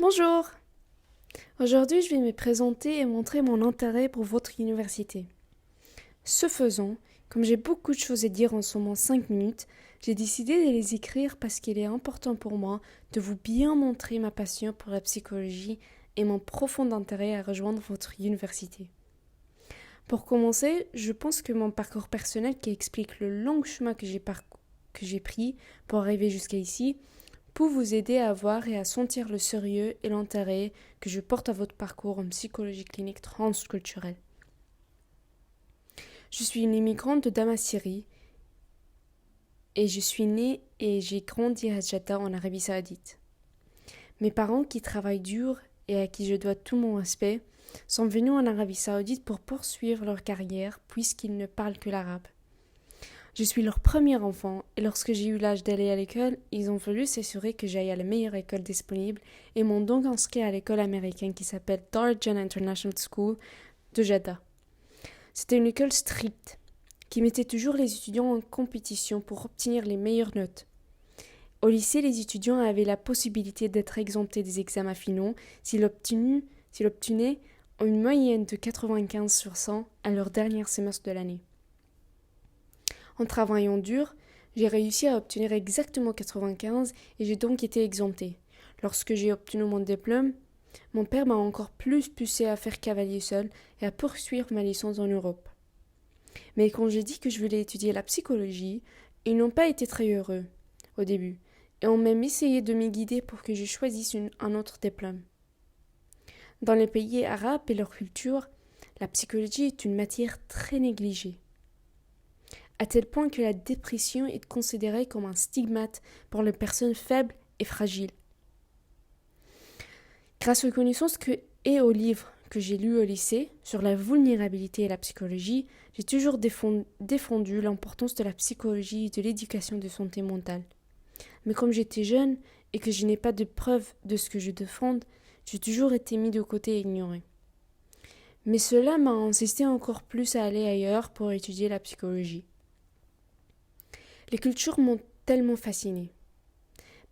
Bonjour! Aujourd'hui, je vais me présenter et montrer mon intérêt pour votre université. Ce faisant, comme j'ai beaucoup de choses à dire en seulement 5 minutes, j'ai décidé de les écrire parce qu'il est important pour moi de vous bien montrer ma passion pour la psychologie et mon profond intérêt à rejoindre votre université. Pour commencer, je pense que mon parcours personnel qui explique le long chemin que j'ai pris pour arriver jusqu'à ici peut vous aider à voir et à sentir le sérieux et l'intérêt que je porte à votre parcours en psychologie clinique transculturelle. Je suis une immigrante de Damas, Syrie, et je suis née et j'ai grandi à Jeddah en Arabie Saoudite. Mes parents, qui travaillent dur et à qui je dois tout mon respect, sont venus en Arabie Saoudite pour poursuivre leur carrière puisqu'ils ne parlent que l'arabe. Je suis leur premier enfant et lorsque j'ai eu l'âge d'aller à l'école, ils ont voulu s'assurer que j'aille à la meilleure école disponible et m'ont donc inscrit à l'école américaine qui s'appelle Darjan International School de Jeddah. C'était une école stricte qui mettait toujours les étudiants en compétition pour obtenir les meilleures notes. Au lycée, les étudiants avaient la possibilité d'être exemptés des examens finaux s'ils obtenaient une moyenne de 95 sur 100 à leur dernier semestre de l'année. En travaillant dur, j'ai réussi à obtenir exactement 95 et j'ai donc été exemptée. Lorsque j'ai obtenu mon diplôme, mon père m'a encore plus poussé à faire cavalier seul et à poursuivre ma licence en Europe. Mais quand j'ai dit que je voulais étudier la psychologie, ils n'ont pas été très heureux au début et ont même essayé de me guider pour que je choisisse un autre diplôme. Dans les pays arabes et leur culture, la psychologie est une matière très négligée, à tel point que la dépression est considérée comme un stigmate pour les personnes faibles et fragiles. Grâce aux connaissances et aux livres que j'ai lus au lycée sur la vulnérabilité et la psychologie, j'ai toujours défendu l'importance de la psychologie et de l'éducation de santé mentale. Mais comme j'étais jeune et que je n'ai pas de preuves de ce que je défends, j'ai toujours été mis de côté et ignoré. Mais cela m'a insisté encore plus à aller ailleurs pour étudier la psychologie. Les cultures m'ont tellement fascinée,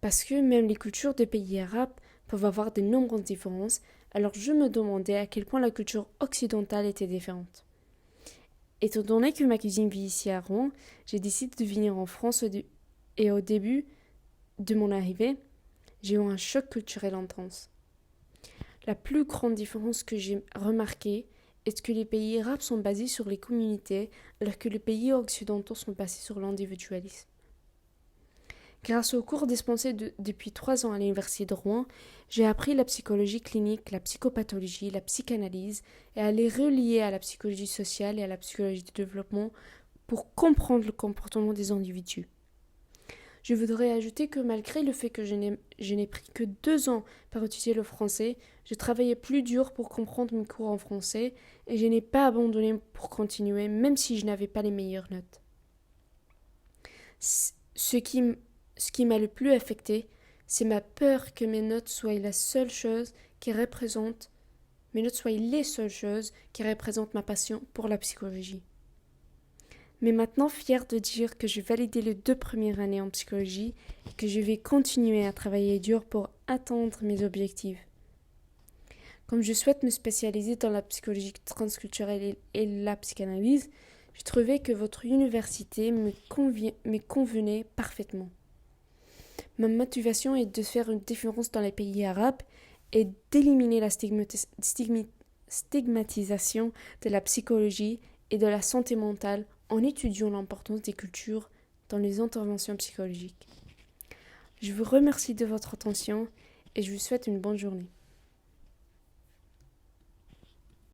parce que même les cultures de pays arabes peuvent avoir de nombreuses différences, alors je me demandais à quel point la culture occidentale était différente. Étant donné que ma cousine vit ici à Rouen, j'ai décidé de venir en France et au début de mon arrivée, j'ai eu un choc culturel intense. La plus grande différence que j'ai remarquée est que les pays arabes sont basés sur les communautés, alors que les pays occidentaux sont basés sur l'individualisme. Grâce aux cours dispensés depuis 3 ans à l'université de Rouen, j'ai appris la psychologie clinique, la psychopathologie, la psychanalyse et à les relier à la psychologie sociale et à la psychologie du développement pour comprendre le comportement des individus. Je voudrais ajouter que malgré le fait que je n'ai pris que 2 ans pour étudier le français, je travaillais plus dur pour comprendre mes cours en français et je n'ai pas abandonné pour continuer même si je n'avais pas les meilleures notes. Ce qui m'a le plus affecté, c'est ma peur que mes notes soient les seules choses qui représentent ma passion pour la psychologie. Mais maintenant fière de dire que j'ai validé les 2 premières années en psychologie et que je vais continuer à travailler dur pour atteindre mes objectifs. Comme je souhaite me spécialiser dans la psychologie transculturelle et la psychanalyse, j'ai trouvé que votre université me convenait parfaitement. Ma motivation est de faire une différence dans les pays arabes et d'éliminer la stigmatisation de la psychologie et de la santé mentale en étudiant l'importance des cultures dans les interventions psychologiques. Je vous remercie de votre attention et je vous souhaite une bonne journée.